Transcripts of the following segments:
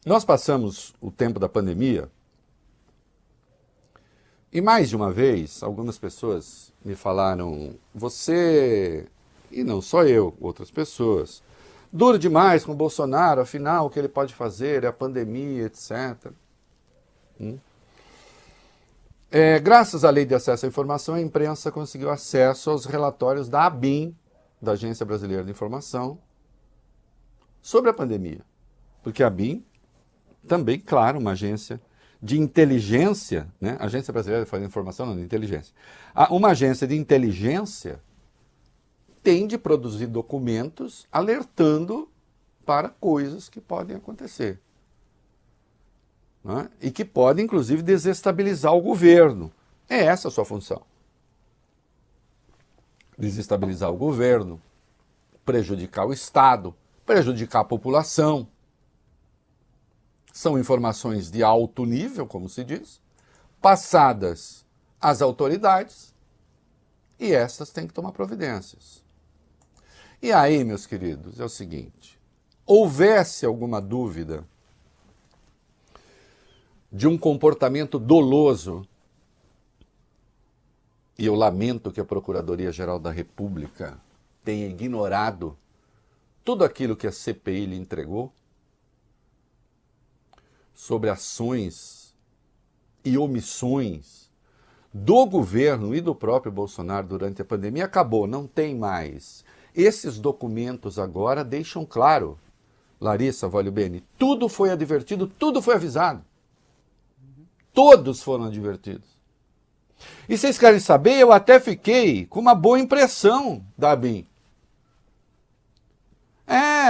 Nós passamos o tempo da pandemia e mais de uma vez algumas pessoas me falaram, você, e não só eu, outras pessoas, duro demais com o Bolsonaro, afinal o que ele pode fazer é a pandemia, etc. Graças à Lei de Acesso à Informação, a imprensa conseguiu acesso aos relatórios da ABIN, da Agência Brasileira de Informação, sobre a pandemia. Porque a ABIN, também, claro, uma agência de inteligência, né? Agência Brasileira de Informação, não, de inteligência. Uma agência de inteligência tem de produzir documentos alertando para coisas que podem acontecer. Né? E que podem, inclusive, desestabilizar o governo. É essa a sua função. Desestabilizar o governo, prejudicar o Estado, prejudicar a população. São informações de alto nível, como se diz, passadas às autoridades, e essas têm que tomar providências. E aí, meus queridos, é o seguinte, houvesse alguma dúvida de um comportamento doloso, e eu lamento que a Procuradoria-Geral da República tenha ignorado tudo aquilo que a CPI lhe entregou sobre ações e omissões do governo e do próprio Bolsonaro durante a pandemia, acabou, não tem mais. Esses documentos agora deixam claro, Larissa Voglio-Bene, tudo foi advertido, tudo foi avisado. Todos foram advertidos. E vocês querem saber, eu até fiquei com uma boa impressão da ABIN.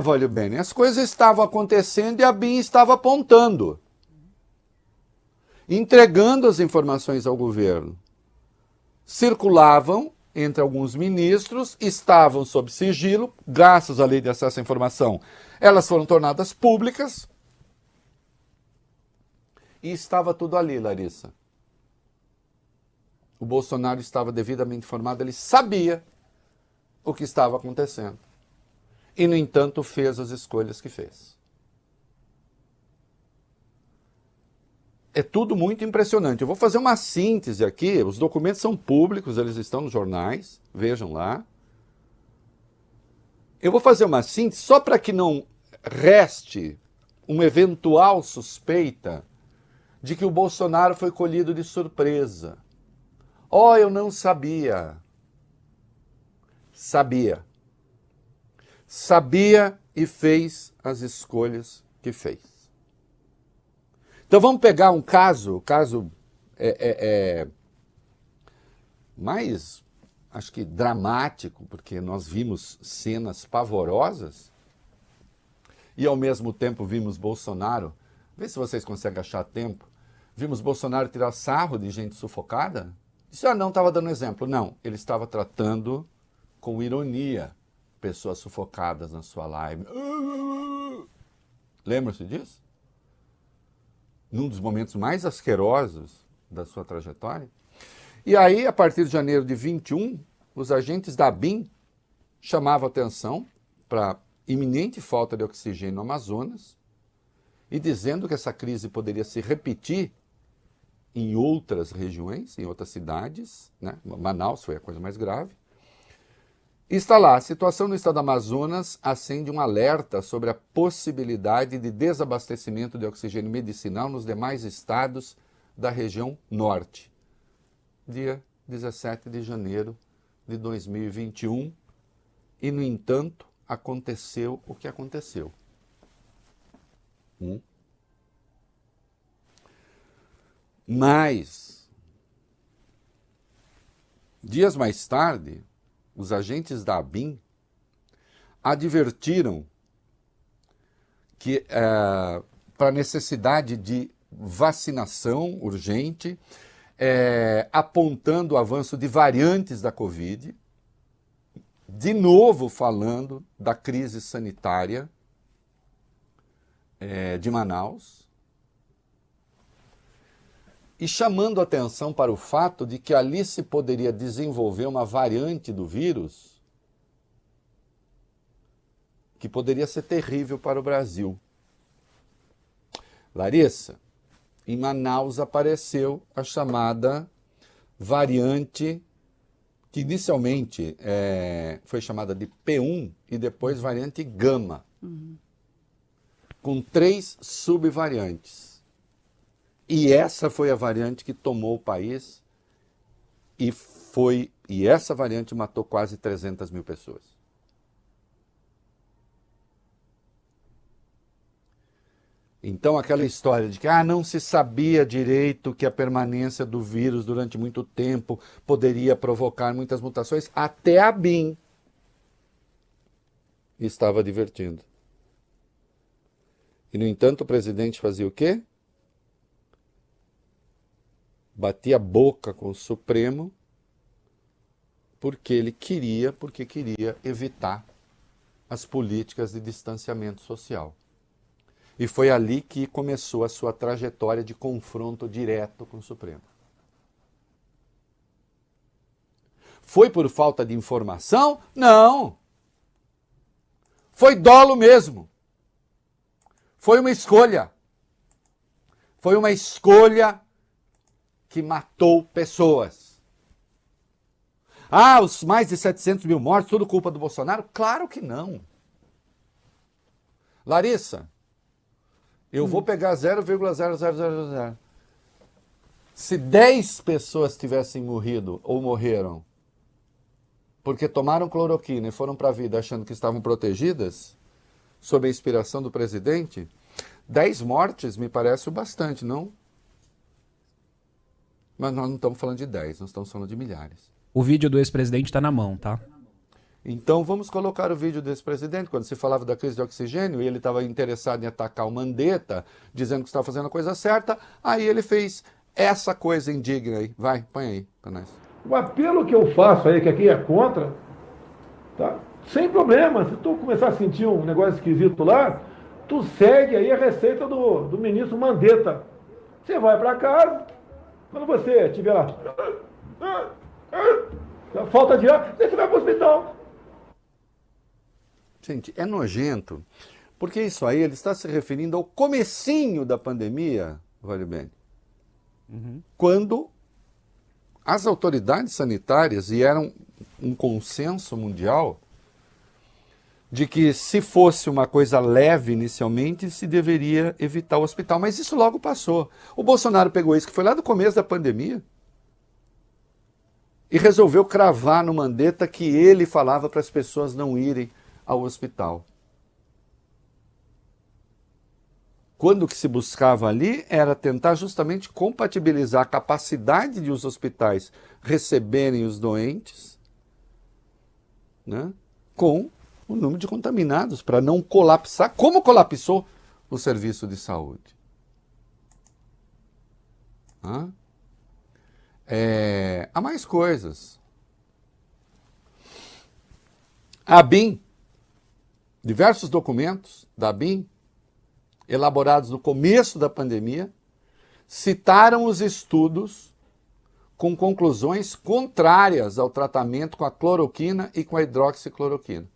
Voglio-Bene, as coisas estavam acontecendo e a ABIN estava apontando, entregando as informações ao governo. Circulavam entre alguns ministros, estavam sob sigilo, graças à Lei de Acesso à Informação, elas foram tornadas públicas, e estava tudo ali, Larissa. O Bolsonaro estava devidamente informado, ele sabia o que estava acontecendo. E, no entanto, fez as escolhas que fez. É tudo muito impressionante. Eu vou fazer uma síntese aqui, os documentos são públicos, eles estão nos jornais, vejam lá. Eu vou fazer uma síntese só para que não reste uma eventual suspeita de que o Bolsonaro foi colhido de surpresa. Eu não sabia. Sabia. Sabia e fez as escolhas que fez. Então vamos pegar um caso mais, acho que dramático, porque nós vimos cenas pavorosas e ao mesmo tempo vimos Bolsonaro, vê se vocês conseguem achar tempo, vimos Bolsonaro tirar sarro de gente sufocada. Isso não estava dando exemplo, não, ele estava tratando com ironia pessoas sufocadas na sua live. Lembra-se disso? Num dos momentos mais asquerosos da sua trajetória. E aí, a partir de janeiro de 21, os agentes da ABIN chamavam atenção para a iminente falta de oxigênio no Amazonas e dizendo que essa crise poderia se repetir em outras regiões, em outras cidades, né? Manaus foi a coisa mais grave. Está lá, a situação no estado do Amazonas acende um alerta sobre a possibilidade de desabastecimento de oxigênio medicinal nos demais estados da região norte. Dia 17 de janeiro de 2021. E, no entanto, aconteceu o que aconteceu. Mas, dias mais tarde, os agentes da ABIN advertiram que para a necessidade de vacinação urgente, apontando o avanço de variantes da Covid, de novo falando da crise sanitária de Manaus, e chamando atenção para o fato de que ali se poderia desenvolver uma variante do vírus que poderia ser terrível para o Brasil. Larissa, em Manaus apareceu a chamada variante, que inicialmente foi chamada de P1 e depois variante Gama, com 3 subvariantes. E essa foi a variante que tomou o país e essa variante matou quase 300 mil pessoas. Então, aquela história de que não se sabia direito que a permanência do vírus durante muito tempo poderia provocar muitas mutações, até a BIM estava advertindo. E, no entanto, o presidente fazia o quê? Batia a boca com o Supremo porque queria evitar as políticas de distanciamento social. E foi ali que começou a sua trajetória de confronto direto com o Supremo. Foi por falta de informação? Não! Foi dolo mesmo. Foi uma escolha. Foi uma escolha que matou pessoas. Os mais de 700 mil mortos, tudo culpa do Bolsonaro? Claro que não. Larissa, eu vou pegar 0,0000. Se 10 pessoas tivessem morrido ou morreram porque tomaram cloroquina e foram para a vida achando que estavam protegidas, sob a inspiração do presidente, 10 mortes me parece o bastante, não? Mas nós não estamos falando de 10, nós estamos falando de milhares. O vídeo do ex-presidente está na mão, tá? Então vamos colocar o vídeo desse presidente, quando se falava da crise de oxigênio, e ele estava interessado em atacar o Mandetta, dizendo que estava fazendo a coisa certa, aí ele fez essa coisa indigna aí. Vai, põe aí para nós. O apelo que eu faço aí, que aqui é contra, tá? Sem problema, se tu começar a sentir um negócio esquisito lá, tu segue aí a receita do ministro Mandetta. Você vai para casa, quando você tiver lá, falta de ar, você vai para o hospital. Gente, é nojento, porque isso aí ele está se referindo ao comecinho da pandemia, vale bem, quando as autoridades sanitárias, e era um consenso mundial, de que se fosse uma coisa leve inicialmente, se deveria evitar o hospital. Mas isso logo passou. O Bolsonaro pegou isso, que foi lá do começo da pandemia, e resolveu cravar no Mandetta que ele falava para as pessoas não irem ao hospital. Quando o que se buscava ali era tentar justamente compatibilizar a capacidade de os hospitais receberem os doentes, né, com o número de contaminados, para não colapsar, como colapsou o serviço de saúde. Há mais coisas. A ABIN, diversos documentos da ABIN, elaborados no começo da pandemia, citaram os estudos com conclusões contrárias ao tratamento com a cloroquina e com a hidroxicloroquina.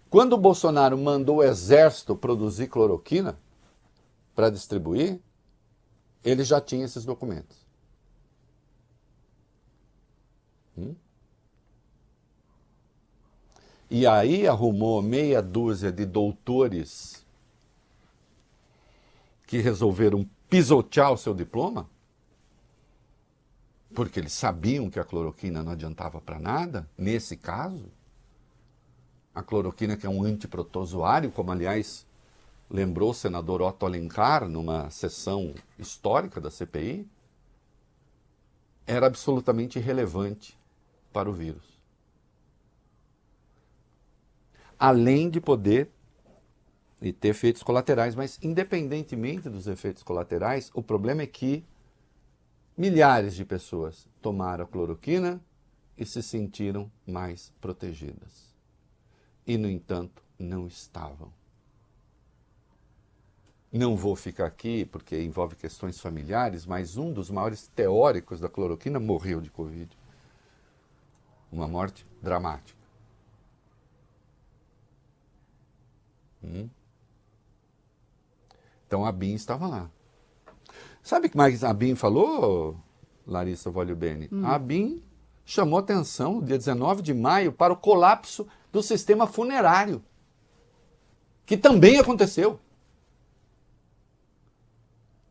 Quando o Bolsonaro mandou o exército produzir cloroquina para distribuir, ele já tinha esses documentos. E aí arrumou meia dúzia de doutores que resolveram pisotear o seu diploma, porque eles sabiam que a cloroquina não adiantava para nada, nesse caso. A cloroquina, que é um antiprotozoário, como aliás lembrou o senador Otto Alencar numa sessão histórica da CPI, era absolutamente irrelevante para o vírus. Além de poder e ter efeitos colaterais, mas independentemente dos efeitos colaterais, o problema é que milhares de pessoas tomaram a cloroquina e se sentiram mais protegidas. E, no entanto, não estavam. Não vou ficar aqui porque envolve questões familiares, mas um dos maiores teóricos da cloroquina morreu de Covid. Uma morte dramática. Então a BIM estava lá. Sabe o que mais a BIM falou, Larissa Voglio-Bene? A BIM chamou atenção no dia 19 de maio para o colapso do sistema funerário, que também aconteceu.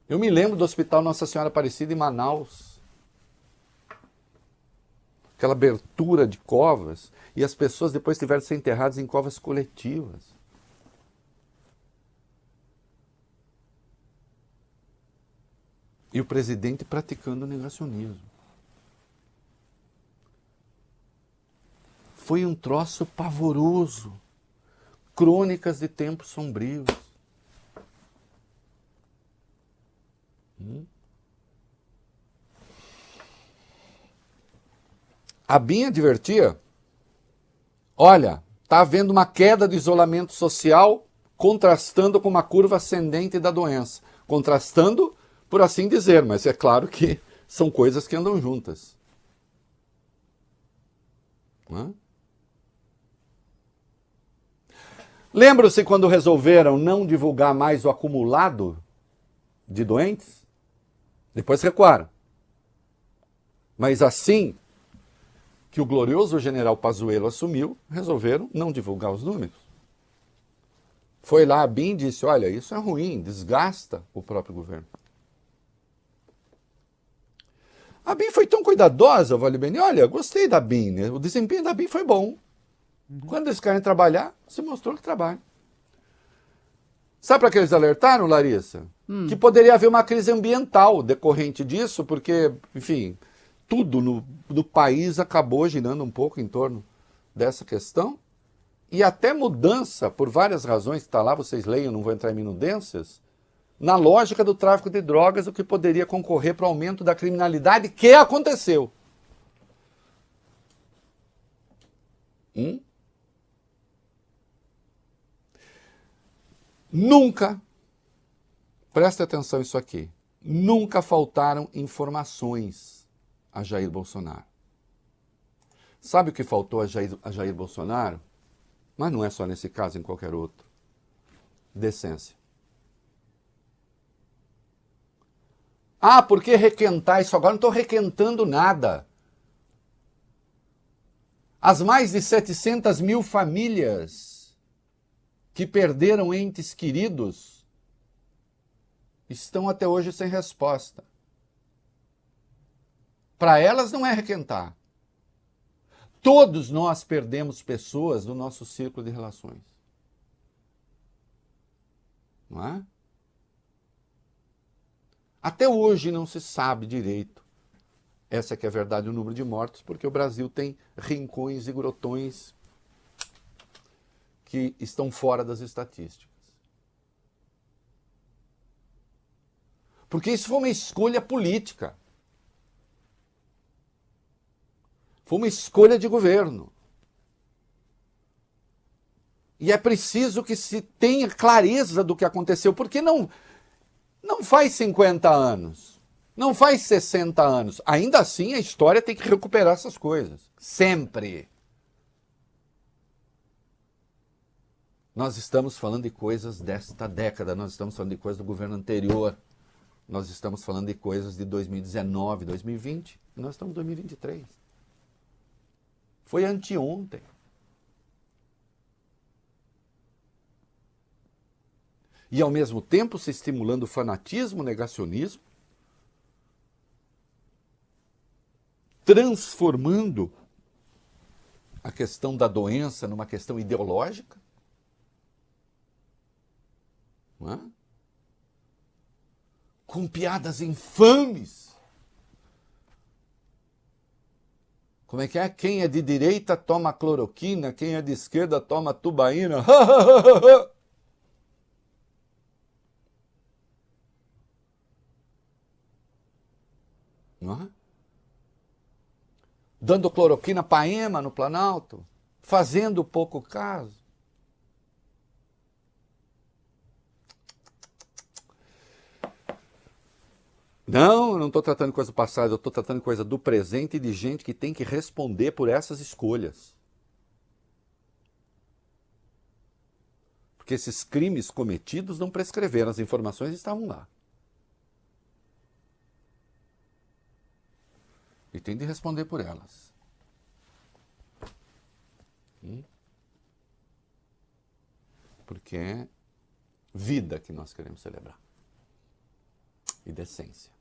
Eu me lembro do Hospital Nossa Senhora Aparecida em Manaus. Aquela abertura de covas, e as pessoas depois tiveram que ser enterradas em covas coletivas. E o presidente praticando o negacionismo. Foi um troço pavoroso. Crônicas de tempos sombrios. A BIM advertia, olha, está havendo uma queda do isolamento social contrastando com uma curva ascendente da doença. Contrastando, por assim dizer, mas é claro que são coisas que andam juntas. Lembram-se quando resolveram não divulgar mais o acumulado de doentes? Depois recuaram. Mas assim que o glorioso general Pazuello assumiu, resolveram não divulgar os números. Foi lá a BIM e disse, olha, isso é ruim, desgasta o próprio governo. A BIM foi tão cuidadosa, Voglio-Bene, olha, gostei da BIM, né? O desempenho da BIM foi bom. Quando eles querem trabalhar, se mostrou que trabalha. Sabe para que eles alertaram, Larissa? Que poderia haver uma crise ambiental decorrente disso, porque, enfim, tudo no país acabou girando um pouco em torno dessa questão. E até mudança, por várias razões que está lá, vocês leiam, não vou entrar em minudências, na lógica do tráfico de drogas, o que poderia concorrer para o aumento da criminalidade, que aconteceu. Nunca, preste atenção nisso aqui, nunca faltaram informações a Jair Bolsonaro. Sabe o que faltou a Jair Bolsonaro? Mas não é só nesse caso, em qualquer outro. Decência. Ah, por que requentar isso agora? Não estou requentando nada. As mais de 700 mil famílias que perderam entes queridos estão até hoje sem resposta. Para elas não é requentar. Todos nós perdemos pessoas do nosso círculo de relações. Não é? Até hoje não se sabe direito. Essa que é a verdade, o número de mortos, porque o Brasil tem rincões e grotões que estão fora das estatísticas. Porque isso foi uma escolha política. Foi uma escolha de governo. E é preciso que se tenha clareza do que aconteceu, porque não faz 50 anos, não faz 60 anos. Ainda assim, a história tem que recuperar essas coisas. Sempre. Nós estamos falando de coisas desta década, nós estamos falando de coisas do governo anterior, nós estamos falando de coisas de 2019, 2020, e nós estamos em 2023. Foi anteontem. E ao mesmo tempo se estimulando o fanatismo, o negacionismo, transformando a questão da doença numa questão ideológica. Não é? Com piadas infames. Como é que é? Quem é de direita toma cloroquina, quem é de esquerda toma tubaína. Não é? Dando cloroquina para Ema no Planalto, fazendo pouco caso. Não, eu não estou tratando de coisa do passado, eu estou tratando de coisa do presente e de gente que tem que responder por essas escolhas. Porque esses crimes cometidos não prescreveram, as informações estavam lá. E tem de responder por elas. Porque é vida que nós queremos celebrar. E decência.